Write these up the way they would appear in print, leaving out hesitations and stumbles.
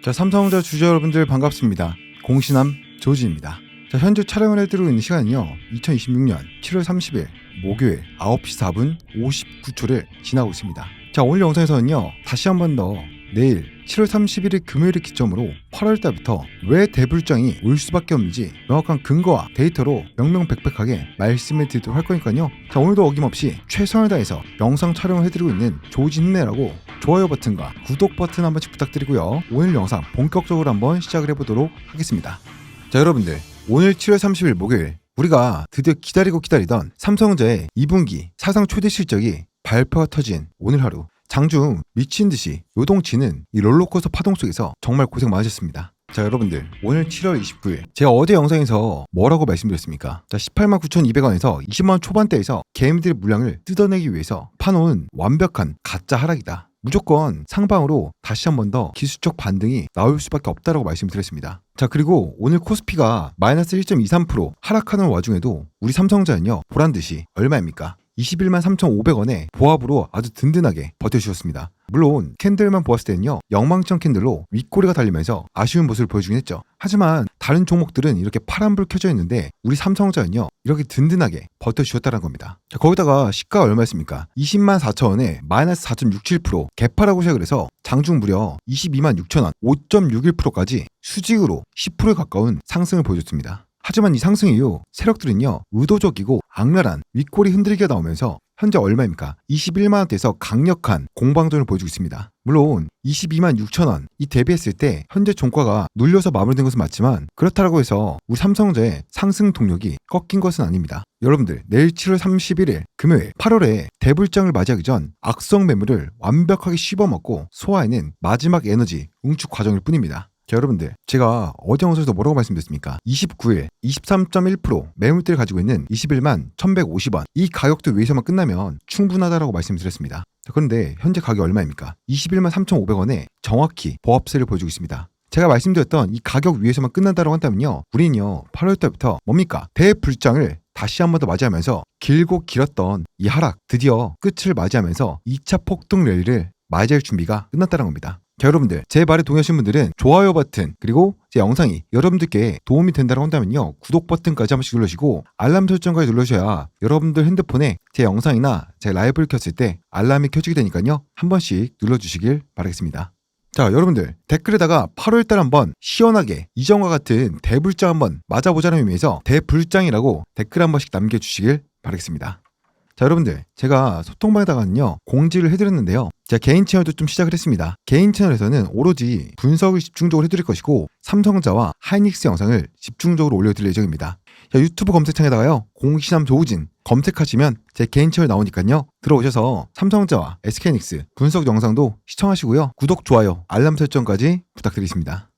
자, 삼성전자 주주 여러분들 반갑습니다. 공신함 조지입니다. 자, 현재 촬영을 해드리고 있는 시간은요 2026년 7월 30일 목요일 9시 4분 59초를 지나고 있습니다. 자, 오늘 영상에서는요 다시 한 번 더 내일 7월 31일 금요일을 기점으로 8월달부터 왜 대불장이 올 수밖에 없는지 명확한 근거와 데이터로 명명백백하게 말씀을 드리도록 할 거니까요. 자, 오늘도 어김없이 최선을 다해서 영상 촬영을 해드리고 있는 조지 힘내라고 좋아요 버튼과 구독 버튼 한 번씩 부탁드리고요. 오늘 영상 본격적으로 한번 시작을 해보도록 하겠습니다. 자, 여러분들, 오늘 7월 30일 목요일 우리가 드디어 기다리던 삼성전자의 2분기 사상 최대 실적이 발표가 터진 오늘 하루, 장중 미친듯이 요동치는 이 롤러코스터 파동 속에서 정말 고생 많으셨습니다. 자, 여러분들, 오늘 7월 29일 제가 어제 영상에서 뭐라고 말씀드렸습니까? 자, 189,200원에서 20만원 초반대에서 개미들의 물량을 뜯어내기 위해서 파놓은 완벽한 가짜 하락이다. 무조건 상방으로 다시 한 번 더 기술적 반등이 나올 수밖에 없다라고 말씀드렸습니다. 자, 그리고 오늘 코스피가 마이너스 1.23% 하락하는 와중에도 우리 삼성전자는요 보란듯이 얼마입니까? 21만 3,500원에 보합으로 아주 든든하게 버텨주셨습니다. 물론 캔들만 보았을 때는요 영망청 캔들로 윗꼬리가 달리면서 아쉬운 모습을 보여주긴 했죠. 하지만 다른 종목들은 이렇게 파란불 켜져 있는데 우리 삼성전자는요 이렇게 든든하게 버텨주셨다는 겁니다. 자, 거기다가 시가가 얼마였습니까? 20만 4천원에 마이너스 4.67% 개파라고 시작을 해서 장중 무려 22만 6천원 5.61%까지 수직으로 10%에 가까운 상승을 보여줬습니다. 하지만 이 상승 이후 세력들은요 의도적이고 악랄한 윗꼬리 흔들기가 나오면서 현재 얼마입니까? 21만원대에서 강력한 공방전을 보여주고 있습니다. 물론 22만 6천원 이 대비했을 때 현재 종가가 눌려서 마무리된 것은 맞지만 그렇다고 해서 우리 삼성전자의 상승 동력이 꺾인 것은 아닙니다. 여러분들, 내일 7월 31일 금요일 8월에 대불장을 맞이하기 전 악성 매물을 완벽하게 씹어먹고 소화해낸 마지막 에너지 응축 과정일 뿐입니다. 자, 여러분들, 제가 어제 영상에서 뭐라고 말씀드렸습니까? 29일 23.1% 매물대를 가지고 있는 21만 1150원 이 가격대 위에서만 끝나면 충분하다라고 말씀드렸습니다. 자, 그런데 현재 가격이 얼마입니까? 21만 3,500원에 정확히 보합세를 보여주고 있습니다. 제가 말씀드렸던 이 가격 위에서만 끝난다고 한다면요 우리는요 8월달부터 뭡니까? 대불장을 다시 한 번 더 맞이하면서 길고 길었던 이 하락 드디어 끝을 맞이하면서 2차 폭등 랠리를 맞이할 준비가 끝났다는 겁니다. 자, 여러분들, 제 말에 동의하시는 분들은 좋아요 버튼 그리고 제 영상이 여러분들께 도움이 된다고 한다면요 구독 버튼까지 한 번씩 눌러주시고 알람 설정까지 눌러주셔야 여러분들 핸드폰에 제 영상이나 제 라이브를 켰을 때 알람이 켜지게 되니까요 한 번씩 눌러주시길 바라겠습니다. 자, 여러분들, 댓글에다가 8월달 한번 시원하게 이전과 같은 대불장 한번 맞아보자는 의미에서 대불장이라고 댓글 한 번씩 남겨주시길 바라겠습니다. 자, 여러분들, 제가 소통방에다가는요 공지를 해드렸는데요, 제가 개인 채널도 좀 시작을 했습니다. 개인 채널에서는 오로지 분석을 집중적으로 해드릴 것이고 삼성전자와 하이닉스 영상을 집중적으로 올려드릴 예정입니다. 자, 유튜브 검색창에다가요 공신함 조우진 검색하시면 제 개인 채널 나오니까요 들어오셔서 삼성전자와 SK하이닉스 분석 영상도 시청하시고요 구독, 좋아요, 알람 설정까지 부탁드리겠습니다.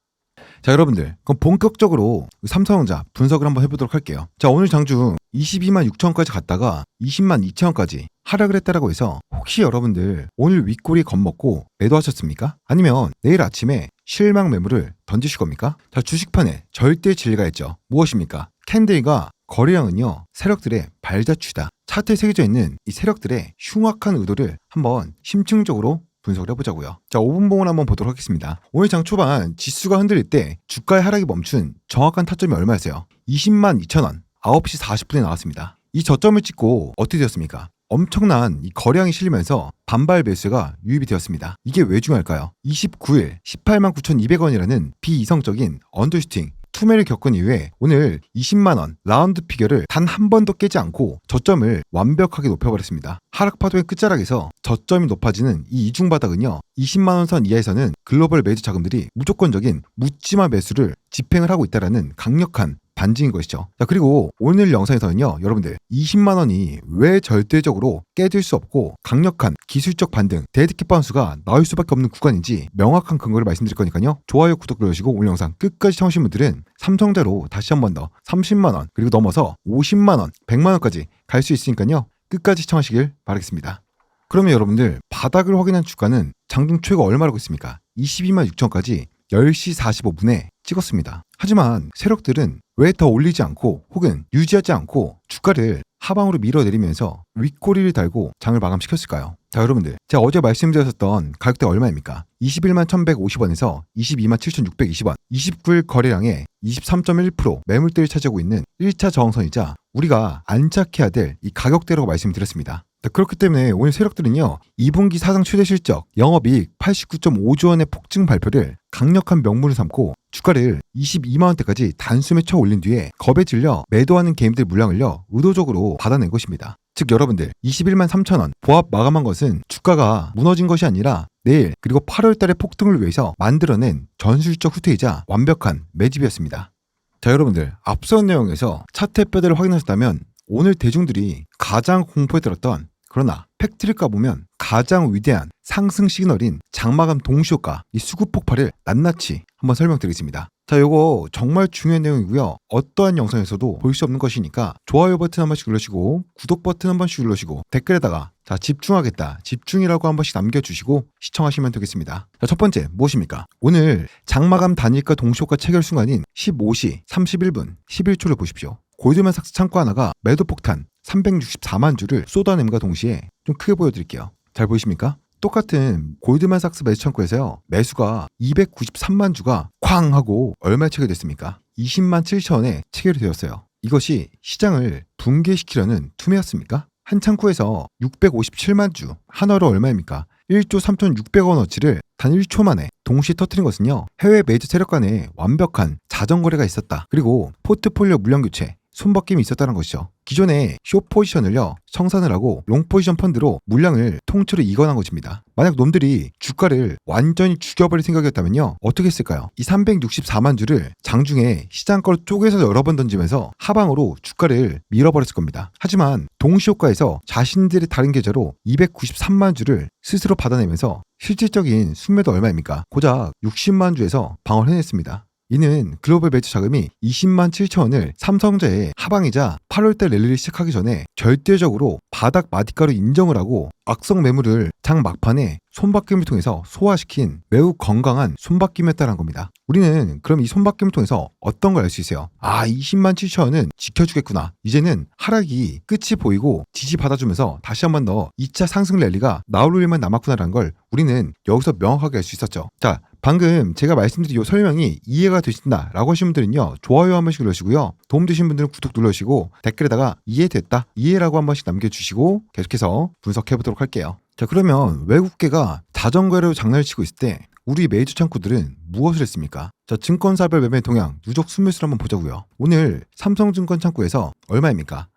자, 여러분들, 그럼 본격적으로 삼성전자 분석을 한번 해보도록 할게요. 자, 오늘 장중 22만 6천원까지 갔다가 20만 2천원까지 하락을 했다라고 해서 혹시 여러분들 오늘 윗꼬리 겁먹고 매도하셨습니까? 아니면 내일 아침에 실망 매물을 던지실 겁니까? 자, 주식판에 절대 진리가 있죠. 무엇입니까? 캔들과 거래량은요 세력들의 발자취다. 차트에 새겨져 있는 이 세력들의 흉악한 의도를 한번 심층적으로 분석을 해보자고요. 자, 5분 봉을 한번 보도록 하겠습니다. 오늘 장 초반 지수가 흔들릴 때 주가의 하락이 멈춘 정확한 타점이 얼마였어요? 20만 2천원 9시 40분에 나왔습니다. 이 저점을 찍고 어떻게 되었습니까? 엄청난 이 거래량이 실리면서 반발 매수가 유입이 되었습니다. 이게 왜 중요할까요? 29일 18만 9,200원이라는 비이성적인 언더슈팅 투매를 겪은 이후에 오늘 20만원 라운드 피겨를 단 한 번도 깨지 않고 저점을 완벽하게 높여버렸습니다. 하락 파도의 끝자락에서 저점이 높아지는 이 이중바닥은요 20만원 선 이하에서는 글로벌 매주 자금들이 무조건적인 묻지마 매수를 집행을 하고 있다는 강력한 반증인 것이죠. 자, 그리고 오늘 영상에서는요 여러분들 20만원이 왜 절대적으로 깨질 수 없고 강력한 기술적 반등 데드캣 바운스가 나올 수밖에 없는 구간인지 명확한 근거를 말씀드릴 거니까요 좋아요, 구독 눌러주시고 오늘 영상 끝까지 시청하신 분들은 삼성자로 다시 한 번 더 30만원 그리고 넘어서 50만원 100만원까지 갈 수 있으니까요 끝까지 시청하시길 바라겠습니다. 그러면 여러분들, 바닥을 확인한 주가는 장중 최고 얼마라고 있습니까? 22만 6천까지 10시 45분에 찍었습니다. 하지만 세력들은 왜 더 올리지 않고 혹은 유지하지 않고 주가를 하방으로 밀어내리면서 윗꼬리를 달고 장을 마감시켰을까요? 자, 여러분들, 제가 어제 말씀드렸었던 가격대가 얼마입니까? 21만 1,150원에서 22만 7,620원, 29일 거래량의 23.1% 매물대를 차지하고 있는 1차 저항선이자 우리가 안착해야 될 이 가격대라고 말씀드렸습니다. 그렇기 때문에 오늘 세력들은요, 2분기 사상 최대 실적, 영업이익 89.5조 원의 폭증 발표를 강력한 명분을 삼고 주가를 22만 원대까지 단숨에 쳐 올린 뒤에 겁에 질려 매도하는 개인들 물량을요, 의도적으로 받아낸 것입니다. 즉 여러분들, 21만 3천 원 보합 마감한 것은 주가가 무너진 것이 아니라 내일 그리고 8월 달의 폭등을 위해서 만들어낸 전술적 후퇴이자 완벽한 매집이었습니다. 자, 여러분들, 앞선 내용에서 차트 뼈대를 확인하셨다면 오늘 대중들이 가장 공포에 들었던, 그러나 팩트를 까보면 가장 위대한 상승 시그널인 장마감 동시효과, 이 수급 폭발을 낱낱이 한번 설명드리겠습니다. 자, 요거 정말 중요한 내용이고요. 어떠한 영상에서도 볼 수 없는 것이니까 좋아요 버튼 한 번씩 눌러주시고 구독 버튼 한 번씩 눌러주시고 댓글에다가 자, 집중하겠다, 집중이라고 한 번씩 남겨주시고 시청하시면 되겠습니다. 자, 첫 번째 무엇입니까? 오늘 장마감 단일가 동시효과 체결 순간인 15시 31분 11초를 보십시오. 골드만삭스 창구 하나가 매도 폭탄 364만 주를 쏟아냄과 동시에 좀 크게 보여드릴게요. 잘 보이십니까? 똑같은 골드만삭스 매수 창구에서요, 매수가 293만 주가 쾅 하고 얼마에 체결됐습니까? 20만 7천 원에 체결이 되었어요. 이것이 시장을 붕괴시키려는 투매였습니까? 한 창구에서 657만 주, 한화로 얼마입니까? 1조 3,600원어치를 단 1초 만에 동시에 터뜨린 것은요, 해외 메이저 세력 간에 완벽한 자전거래가 있었다. 그리고 포트폴리오 물량 교체, 손바뀜이 있었다는 것이죠. 기존의 숏 포지션을요, 청산을 하고 롱 포지션 펀드로 물량을 통째로 이관한 것입니다. 만약 놈들이 주가를 완전히 죽여버릴 생각이었다면요, 어떻게 했을까요? 이 364만 주를 장중에 시장 거로 쪼개서 여러 번 던지면서 하방으로 주가를 밀어버렸을 겁니다. 하지만 동시효과에서 자신들의 다른 계좌로 293만 주를 스스로 받아내면서 실질적인 순매도 얼마입니까? 고작 60만 주에서 방어를 해냈습니다. 이는 글로벌 매수 자금이 20만 7천 원을 삼성전자의 하방이자 8월달 랠리를 시작하기 전에 절대적으로 바닥 마디가로 인정을 하고 악성 매물을 장 막판에 손바뀜을 통해서 소화시킨 매우 건강한 손바뀜이었다는 겁니다. 우리는 그럼 이 손바뀜을 통해서 어떤 걸 알 수 있어요? 아, 20만 7천 원은 지켜주겠구나. 이제는 하락이 끝이 보이고 지지받아주면서 다시 한 번 더 2차 상승 랠리가 나올 일만 남았구나라는 걸 우리는 여기서 명확하게 알 수 있었죠. 자, 방금 제가 말씀드린 이 설명이 이해가 되신다 라고 하신 분들은요, 좋아요 한 번씩 눌러주시고요, 도움되신 분들은 구독 눌러주시고 댓글에다가 이해됐다, 이해라고 한 번씩 남겨주시고 계속해서 분석해보도록 할게요. 자, 그러면 외국계가 자전거로 장난을 치고 있을 때 우리 메이저 창구들은 무엇을 했습니까? 자, 증권사별 매매 동향 누적 순매수를 한번 보자고요. 오늘 삼성증권 창구에서 얼마입니까?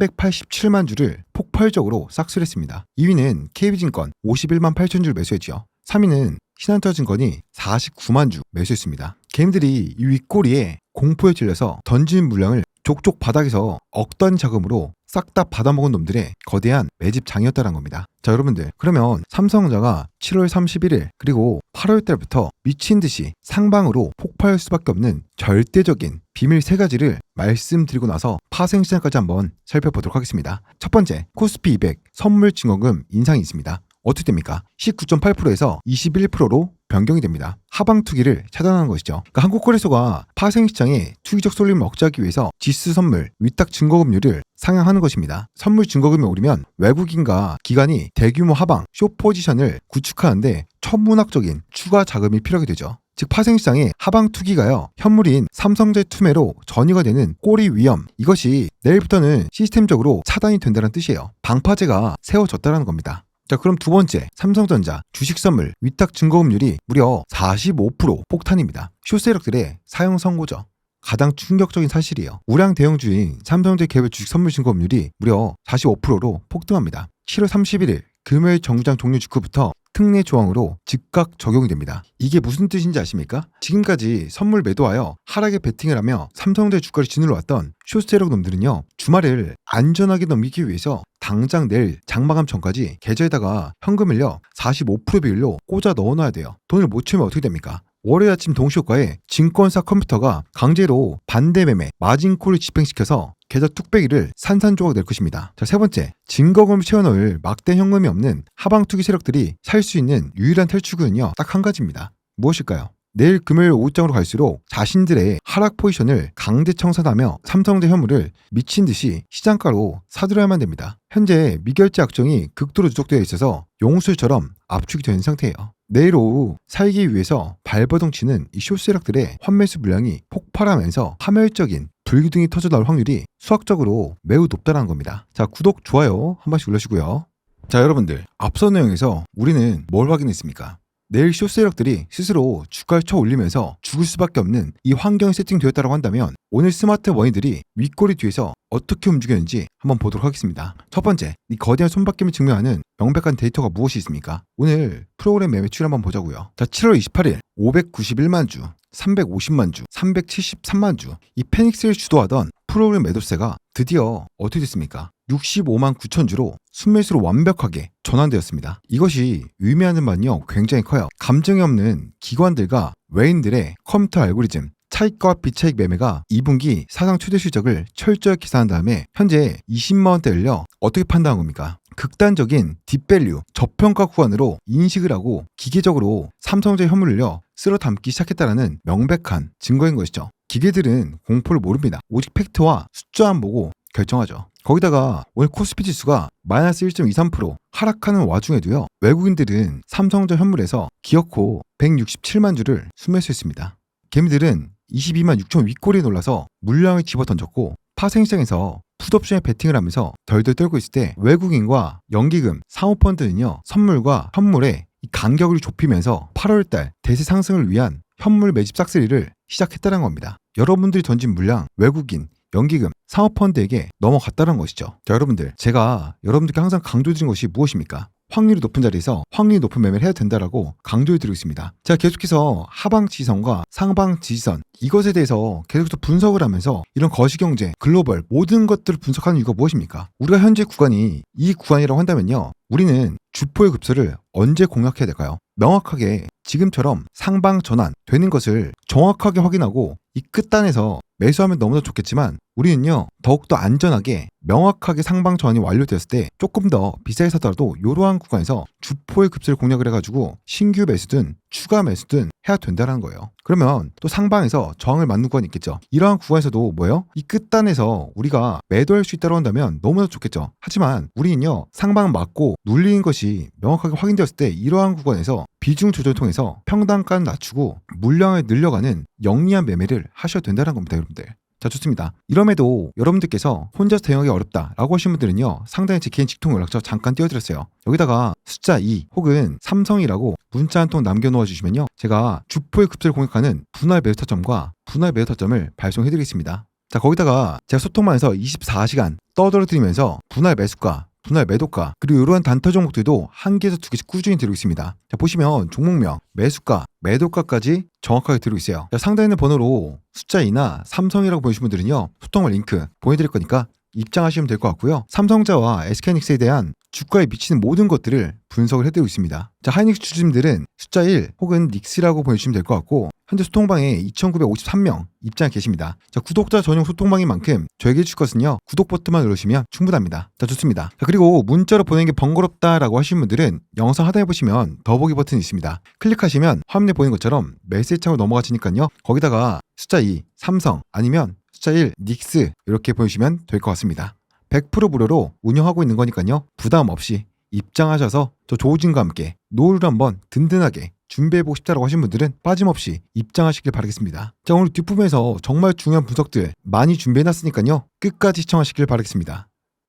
387만 주를 폭발적으로 싹쓸이 했습니다. 2위는 KB증권 51만 8천 주를 매수했죠. 3위는 신한투자증권이 49만 주 매수했습니다. 개인들이 이 윗꼬리에 공포에 질려서 던진 물량을 족족 바닥에서 억단 자금으로 싹 다 받아먹은 놈들의 거대한 매집장이었다는 겁니다. 자, 여러분들, 그러면 삼성전자가 7월 31일 그리고 8월 달부터 미친 듯이 상방으로 폭발할 수밖에 없는 절대적인 비밀 3가지를 말씀드리고 나서 파생시장까지 한번 살펴보도록 하겠습니다. 첫 번째, 코스피 200 선물 증거금 인상이 있습니다. 어떻게 됩니까? 19.8%에서 21%로 변경이 됩니다. 하방 투기를 차단하는 것이죠. 그러니까 한국거래소가 파생시장의 투기적 쏠림을 억제하기 위해서 지수 선물, 위탁 증거금률을 상향하는 것입니다. 선물 증거금이 오르면 외국인과 기관이 대규모 하방, 숏 포지션을 구축하는데 천문학적인 추가 자금이 필요하게 되죠. 즉 파생시장의 하방 투기가요, 현물인 삼성전자 투매로 전이가 되는 꼬리 위험, 이것이 내일부터는 시스템적으로 차단이 된다는 뜻이에요. 방파제가 세워졌다는 겁니다. 자, 그럼 두 번째, 삼성전자 주식 선물 위탁 증거금률이 무려 45% 폭탄입니다. 숏세력들의 사형 선고죠. 가장 충격적인 사실이에요. 우량 대형주인 삼성전자 개별 주식 선물 증거금률이 무려 45%로 폭등합니다. 7월 31일 금요일 정주장 종료 직후부터 특례 조항으로 즉각 적용이 됩니다. 이게 무슨 뜻인지 아십니까? 지금까지 선물 매도하여 하락에 베팅을 하며 삼성전자 주가를 지누러 왔던 숏세력 놈들은요, 주말을 안전하게 넘기기 위해서 당장 내일 장마감 전까지 계좌에다가 현금을요 45% 비율로 꽂아 넣어놔야 돼요. 돈을 못 채우면 어떻게 됩니까? 월요일 아침 동시효과에 증권사 컴퓨터가 강제로 반대 매매 마진콜을 집행시켜서 계좌 뚝배기를 산산조각 낼 것입니다. 자, 세 번째, 증거금을 채워넣을 막대 현금이 없는 하방 투기 세력들이 살 수 있는 유일한 탈출구는요, 딱 한 가지입니다. 무엇일까요? 내일 금요일 오후장으로 갈수록 자신들의 하락 포지션을 강제 청산하며 삼성제 현물을 미친 듯이 시장가로 사들여야만 됩니다. 현재 미결제 악정이 극도로 누적되어 있어서 용술처럼 압축이 된 상태예요. 내일 오후 살기 위해서 발버둥 치는 이 쇼세력들의 환매수 물량이 폭발하면서 파멸적인 불기둥이 터져 나올 확률이 수학적으로 매우 높다는 겁니다. 자, 구독, 좋아요 한 번씩 눌러주시고요. 자, 여러분들, 앞서 내용에서 우리는 뭘 확인했습니까? 내일 쇼세력들이 스스로 주가를 쳐 올리면서 죽을 수밖에 없는 이 환경이 세팅되었다고 한다면 오늘 스마트 머니들이 윗꼬리 뒤에서 어떻게 움직였는지 한번 보도록 하겠습니다. 첫 번째, 이 거대한 손바뀜을 증명하는 명백한 데이터가 무엇이 있습니까? 오늘 프로그램 매매추를 한번 보자고요. 자, 7월 28일 591만 주, 350만 주, 373만 주, 이 페닉스를 주도하던 프로그램 매도세가 드디어 어떻게 됐습니까? 65만 9천 주로 순매수로 완벽하게 전환되었습니다. 이것이 의미하는 바는요, 굉장히 커요. 감정이 없는 기관들과 외인들의 컴퓨터 알고리즘, 차익과 비차익 매매가 2분기 사상 최대 실적을 철저히 계산한 다음에 현재 20만 원대 올려 어떻게 판단한 겁니까? 극단적인 딥밸류, 저평가 구간으로 인식을 하고 기계적으로 삼성제 현물을요 쓸어 담기 시작했다는 명백한 증거인 것이죠. 기계들은 공포를 모릅니다. 오직 팩트와 숫자만 보고 결정하죠. 거기다가 오늘 코스피 지수가 마이너스 1.23% 하락하는 와중에도요, 외국인들은 삼성전 현물에서 기어코 167만 주를 순매수했습니다. 개미들은 22만 6천 윗꼬리에 놀라서 물량을 집어던졌고 파생시장에서 풋옵션에 베팅을 하면서 덜덜 떨고 있을 때 외국인과 연기금, 사모펀드는요 선물과 현물의 이 간격을 좁히면서 8월달 대세 상승을 위한 현물 매집 싹쓸이를 시작했다는 겁니다. 여러분들이 던진 물량 외국인, 연기금, 사모펀드에게 넘어갔다는 것이죠. 자, 여러분들, 제가 여러분들께 항상 강조드린 것이 무엇입니까? 확률이 높은 자리에서 확률이 높은 매매를 해야 된다라고 강조해드리고 있습니다. 제가 계속해서 하방 지지선과 상방 지지선, 이것에 대해서 계속해서 분석을 하면서 이런 거시경제, 글로벌 모든 것들을 분석하는 이유가 무엇입니까? 우리가 현재 구간이 이 구간이라고 한다면요, 우리는 주포의 급소를 언제 공략해야 될까요? 명확하게 지금처럼 상방 전환 되는 것을 정확하게 확인하고 이 끝단에서 매수하면 너무나 좋겠지만 우리는요 더욱더 안전하게 명확하게 상방 전환이 완료되었을 때 조금 더 비싸게 사더라도 이러한 구간에서 주포의 급소를 공략을 해가지고 신규 매수든 추가 매수든 해야 된다는 거예요. 그러면 또 상방에서 저항을 맞는 구간이 있겠죠. 이러한 구간에서도 뭐예요? 이 끝단에서 우리가 매도할 수 있다고 한다면 너무나 좋겠죠. 하지만 우리는요 상방 맞고 눌리는 것이 명확하게 확인되었을 때 이러한 구간에서 비중 조절을 통해서 평단가를 낮추고 물량을 늘려가는 영리한 매매를 하셔야 된다는 겁니다, 여러분들. 자, 좋습니다. 이럼에도 여러분들께서 혼자서 대응하기 어렵다라고 하신 분들은요 상단에 제 개인 직통 연락처 잠깐 띄워드렸어요. 여기다가 숫자 2 혹은 삼성이라고 문자 한 통 남겨놓아 주시면요 제가 주포의 급소를 공략하는 분할 매도 타점과 분할 매도 타점을 발송해드리겠습니다. 자, 거기다가 제가 소통망에서 24시간 떠들어드리면서 분할 매수가, 분할 매도가, 그리고 이러한 단타 종목들도 한 개에서 두 개씩 꾸준히 드리고 있습니다. 자, 보시면 종목명, 매수가, 매도가까지 정확하게 드리고 있어요. 자, 상단에 있는 번호로 숫자 2나 삼성이라고 보이신 분들은요 소통망 링크 보내드릴 거니까 입장하시면 될 것 같고요. 삼성자와 SK하이닉스에 대한 주가에 미치는 모든 것들을 분석을 해드리고 있습니다. 자, 하이닉스 주주님들은 숫자 1 혹은 닉스라고 보내주시면 될 것 같고 현재 소통방에 2,953명 입장해 계십니다. 자, 구독자 전용 소통방인 만큼 저에게 주실 것은요 구독 버튼만 누르시면 충분합니다. 자, 좋습니다. 자, 그리고 문자로 보내는 게 번거롭다라고 하시는 분들은 영상 하단에 보시면 더보기 버튼이 있습니다. 클릭하시면 화면에 보이는 것처럼 메시지 창으로 넘어가시니까요 거기다가 숫자 2 삼성 아니면 숫자 1 닉스 이렇게 보여주시면 될 것 같습니다. 100% 무료로 운영하고 있는 거니까요 부담 없이 입장하셔서 저 조우진과 함께 노후를 한번 든든하게 준비해보고 싶다라고 하신 분들은 빠짐없이 입장하시길 바라겠습니다. 자, 오늘 뒷부분에서 정말 중요한 분석들 많이 준비해놨으니까요 끝까지 시청하시길 바라겠습니다.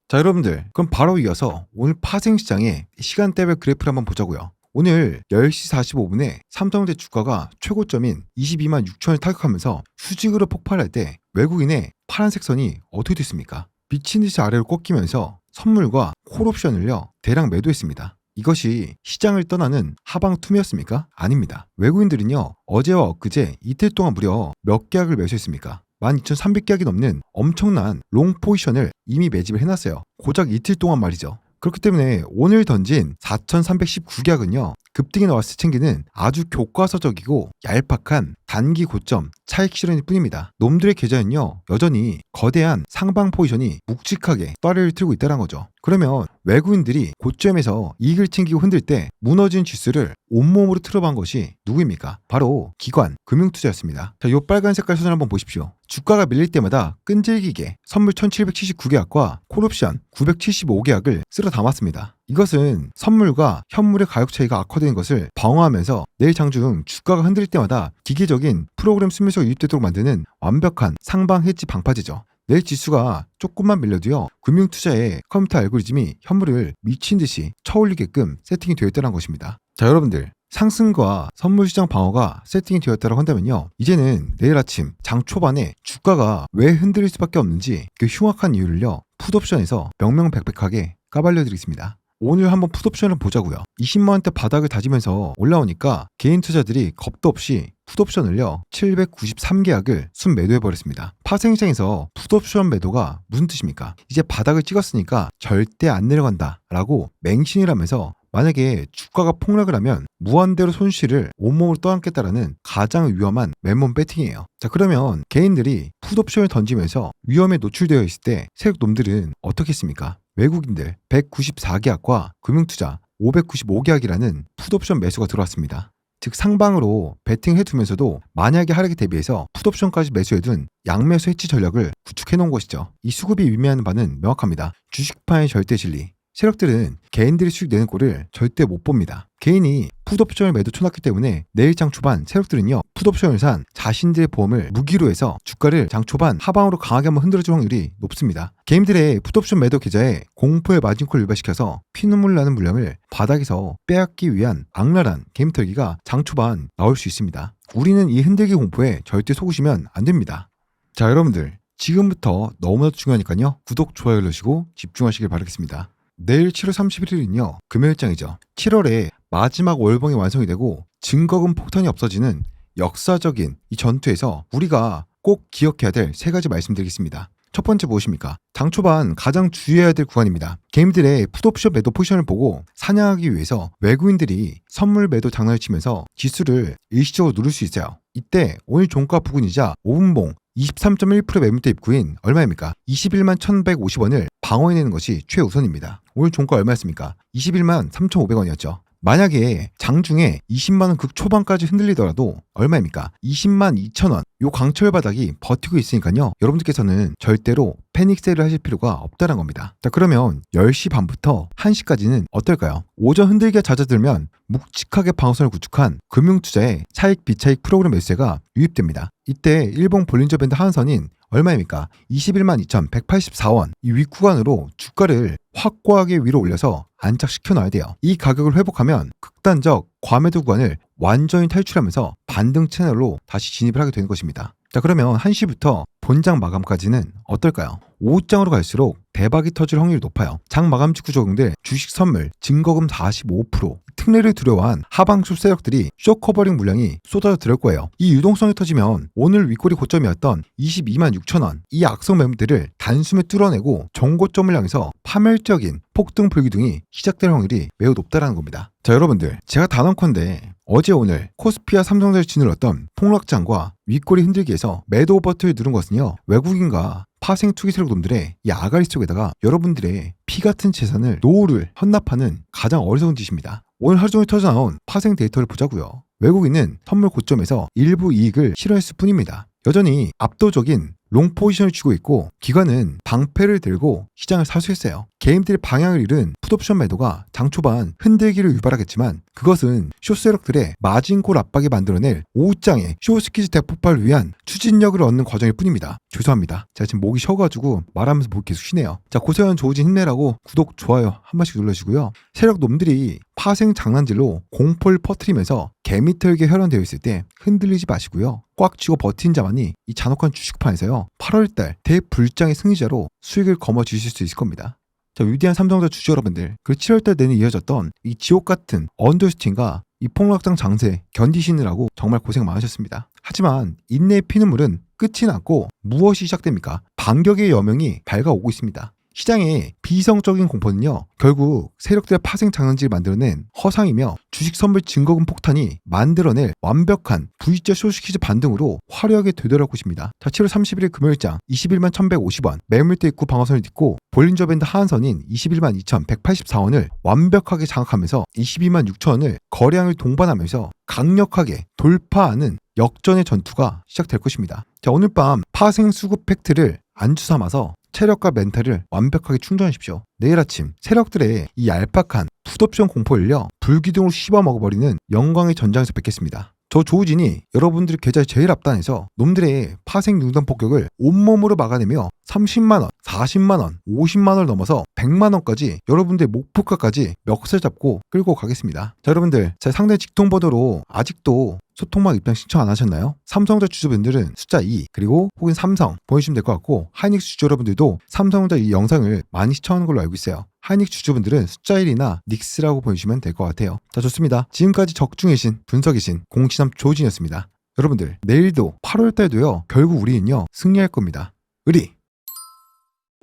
자, 여러분들, 그럼 바로 이어서 오늘 파생시장의 시간대별 그래프를 한번 보자고요. 오늘 10시 45분에 삼성전자 주가가 최고점인 22만 6천을 타격하면서 수직으로 폭발할 때 외국인의 파란색 선이 어떻게 됐습니까? 미친 듯이 아래로 꺾이면서 선물과 콜옵션을요 대량 매도했습니다. 이것이 시장을 떠나는 하방 투매였습니까? 아닙니다. 외국인들은요 어제와 엊그제 이틀 동안 무려 몇 계약을 매수했습니까? 12,300계약이 넘는 엄청난 롱 포지션을 이미 매집을 해놨어요. 고작 이틀 동안 말이죠. 그렇기 때문에 오늘 던진 4,319계약은요 급등이 나왔을 때 챙기는 아주 교과서적이고 얄팍한 단기 고점 차익 실현일 뿐입니다. 놈들의 계좌는요 여전히 거대한 상방 포지션이 묵직하게 떠리를 틀고 있다는 거죠. 그러면 외국인들이 고점에서 이익을 챙기고 흔들 때 무너진 지수를 온몸으로 틀어박은 것이 누구입니까? 바로 기관, 금융투자였습니다. 자, 요 빨간 색깔 선을 한번 보십시오. 주가가 밀릴 때마다 끈질기게 선물 1779계약과 콜옵션 975계약을 쓸어 담았습니다. 이것은 선물과 현물의 가격 차이가 악화되는 것을 방어하면서 내일 장중 주가가 흔들릴 때마다 기계적인 프로그램 수면수가 유입되도록 만드는 완벽한 상방 해지 방파제죠. 내일 지수가 조금만 밀려도요 금융투자의 컴퓨터 알고리즘이 현물을 미친듯이 쳐올리게끔 세팅이 되어 있다는 것입니다. 자, 여러분들, 상승과 선물시장 방어가 세팅이 되었다고 한다면요 이제는 내일 아침 장 초반에 주가가 왜 흔들릴 수밖에 없는지 그 흉악한 이유를요 풋옵션에서 명명백백하게 까발려드리겠습니다. 오늘 한번 풋옵션을 보자고요. 20만원대 바닥을 다지면서 올라오니까 개인 투자들이 겁도 없이 풋옵션을요 793계약을 순매도해버렸습니다. 파생시장에서 풋옵션 매도가 무슨 뜻입니까? 이제 바닥을 찍었으니까 절대 안 내려간다 라고 맹신을 하면서 만약에 주가가 폭락을 하면 무한대로 손실을 온몸으로 떠안겠다라는 가장 위험한 맨몸 배팅이에요. 자, 그러면 개인들이 풋옵션을 던지면서 위험에 노출되어 있을 때 세력놈들은 어떻게 했습니까? 외국인들 194계약과 금융투자 595계약이라는 풋옵션 매수가 들어왔습니다. 즉 상방으로 베팅해두면서도 만약에 하락에 대비해서 풋옵션까지 매수해둔 양매수 해치 전략을 구축해놓은 것이죠. 이 수급이 의미하는 바는 명확합니다. 주식판의 절대 진리. 세력들은 개인들이 수익 내는 꼴을 절대 못 봅니다. 개인이 풋옵션을 매도 쳐놨기 때문에 내일 장 초반 세력들은요 풋옵션을 산 자신들의 보험을 무기로 해서 주가를 장 초반 하방으로 강하게 한번 흔들어줄 확률이 높습니다. 개인들의 풋옵션 매도 계좌에 공포의 마진콜을 유발시켜서 피눈물 나는 물량을 바닥에서 빼앗기 위한 악랄한 개미 털기가 장 초반 나올 수 있습니다. 우리는 이 흔들기 공포에 절대 속으시면 안 됩니다. 자, 여러분들, 지금부터 너무나도 중요하니까요 구독, 좋아요 눌러주시고 집중하시길 바라겠습니다. 내일 7월 31일은요 금요일장이죠. 7월에 마지막 월봉이 완성이 되고 증거금 폭탄이 없어지는 역사적인 이 전투에서 우리가 꼭 기억해야 될 세 가지 말씀드리겠습니다. 첫 번째 무엇입니까? 장 초반 가장 주의해야 될 구간입니다. 개인들의 풋옵션 매도 포지션을 보고 사냥하기 위해서 외국인들이 선물 매도 장난을 치면서 지수를 일시적으로 누를 수 있어요. 이때 오늘 종가 부근이자 5분봉 23.1% 매물대 입구인 얼마입니까? 21만 1,150원을 방어해내는 것이 최우선입니다. 오늘 종가 얼마였습니까? 21만 3,500원이었죠. 만약에 장중에 20만원 극초반까지 흔들리더라도 얼마입니까? 20만 2천원. 요 강철 바닥이 버티고 있으니까요 여러분들께서는 절대로 패닉세일을 하실 필요가 없다는 겁니다. 자, 그러면 10시 반부터 1시까지는 어떨까요? 오전 흔들기가 잦아들면 묵직하게 방어선을 구축한 금융투자의 차익 비차익 프로그램 매수세가 유입됩니다. 이때 일봉 볼린저 밴드 하한선인 얼마입니까? 21만 2,184원. 이 윗구간으로 주가를 확고하게 위로 올려서 안착시켜 놔야 돼요. 이 가격을 회복하면 극단적 과매도 구간을 완전히 탈출하면서 반등 채널로 다시 진입을 하게 되는 것입니다. 자, 그러면 1시부터 본장 마감까지는 어떨까요? 오후장으로 갈수록 대박이 터질 확률이 높아요. 장 마감 직후 적용될 주식 선물 증거금 45%, 특례를 두려워한 하방수 세력들이 쇼커버링 물량이 쏟아져 들을 거예요. 이 유동성이 터지면 오늘 윗꼬리 고점이었던 22만 6천원 이 악성 매물들을 단숨에 뚫어내고 정고점을 향해서 파멸적인 폭등 불기둥이 시작될 확률이 매우 높다는 겁니다. 자, 여러분들, 제가 단언컨대 어제 오늘 코스피와 삼성전자를 짓눌렀던 폭락장과 윗꼬리 흔들기에서 매도 버튼을 누른 것은요 외국인과 파생 투기 세력놈들의 이 아가리 속에다가 여러분들의 피 같은 재산을 노후를 헌납하는 가장 어리석은 짓입니다. 오늘 하루 종일 터져나온 파생 데이터를 보자고요. 외국인은 선물 고점에서 일부 이익을 실현했을 뿐입니다. 여전히 압도적인 롱 포지션을 쥐고 있고 기관은 방패를 들고 시장을 사수했어요. 개인들의 방향을 잃은 풋옵션 매도가 장 초반 흔들기를 유발하겠지만 그것은 쇼세력들의 마진골 압박이 만들어낼 오후장의 쇼스키즈 대폭발을 위한 추진력을 얻는 과정일 뿐입니다. 죄송합니다. 제가 지금 목이 쉬어가지고 말하면서 목이 계속 쉬네요. 자, 고세현 조우진 힘내라고 구독, 좋아요 한 번씩 눌러주시고요. 세력 놈들이 파생 장난질로 공포를 퍼뜨리면서 개미털게 혈안되어 있을 때 흔들리지 마시고요. 꽉 쥐고 버틴 자만이 이 잔혹한 주식판에서요 8월달 대불장의 승리자로 수익을 거머쥐실 수 있을 겁니다. 자, 위대한 삼성전자 주주 여러분들, 그 7월달 내내 이어졌던 이 지옥같은 언더스팅과 이 폭락장 장세 견디시느라고 정말 고생 많으셨습니다. 하지만 인내의 피눈물은 끝이 났고 무엇이 시작됩니까? 반격의 여명이 밝아오고 있습니다. 시장의 비이성적인 공포는요, 결국 세력들의 파생 장난질을 만들어낸 허상이며 주식 선물 증거금 폭탄이 만들어낼 완벽한 V자 쇼시키즈 반등으로 화려하게 되돌아올 것입니다. 자, 7월 31일 금요일장 21만 1,150원 매물대 입구 방어선을 딛고 볼린저 밴드 하한선인 21만 2,184원을 완벽하게 장악하면서 22만 6천원을 거래량을 동반하면서 강력하게 돌파하는 역전의 전투가 시작될 것입니다. 자, 오늘 밤 파생 수급 팩트를 안주 삼아서 체력과 멘탈을 완벽하게 충전하십시오. 내일 아침 세력들의 이 얄팍한 풋옵션 공포를요, 불기둥으로 씹어먹어버리는 영광의 전장에서 뵙겠습니다. 저 조우진이 여러분들의 계좌에 제일 앞단에서 놈들의 파생 융단 폭격을 온몸으로 막아내며 30만원, 40만원, 50만원을 넘어서 100만원까지 여러분들의 목표가까지 멱살 잡고 끌고 가겠습니다. 자, 여러분들, 제 상대 직통번호로 아직도 소통막 입장 신청 안 하셨나요? 삼성전자 주주분들은 숫자 2 그리고 혹은 삼성 보내주시면 될 것 같고, 하이닉스 주주 여러분들도 삼성전자 이 영상을 많이 시청하는 걸로 알고 있어요. 하이닉스 주주분들은 숫자 1이나 닉스라고 보내주시면 될 것 같아요. 자, 좋습니다. 지금까지 적중의 신, 분석의 신, 공신함 조진이었습니다. 여러분들, 내일도 8월달도요, 결국 우리는요 승리할 겁니다. 의리!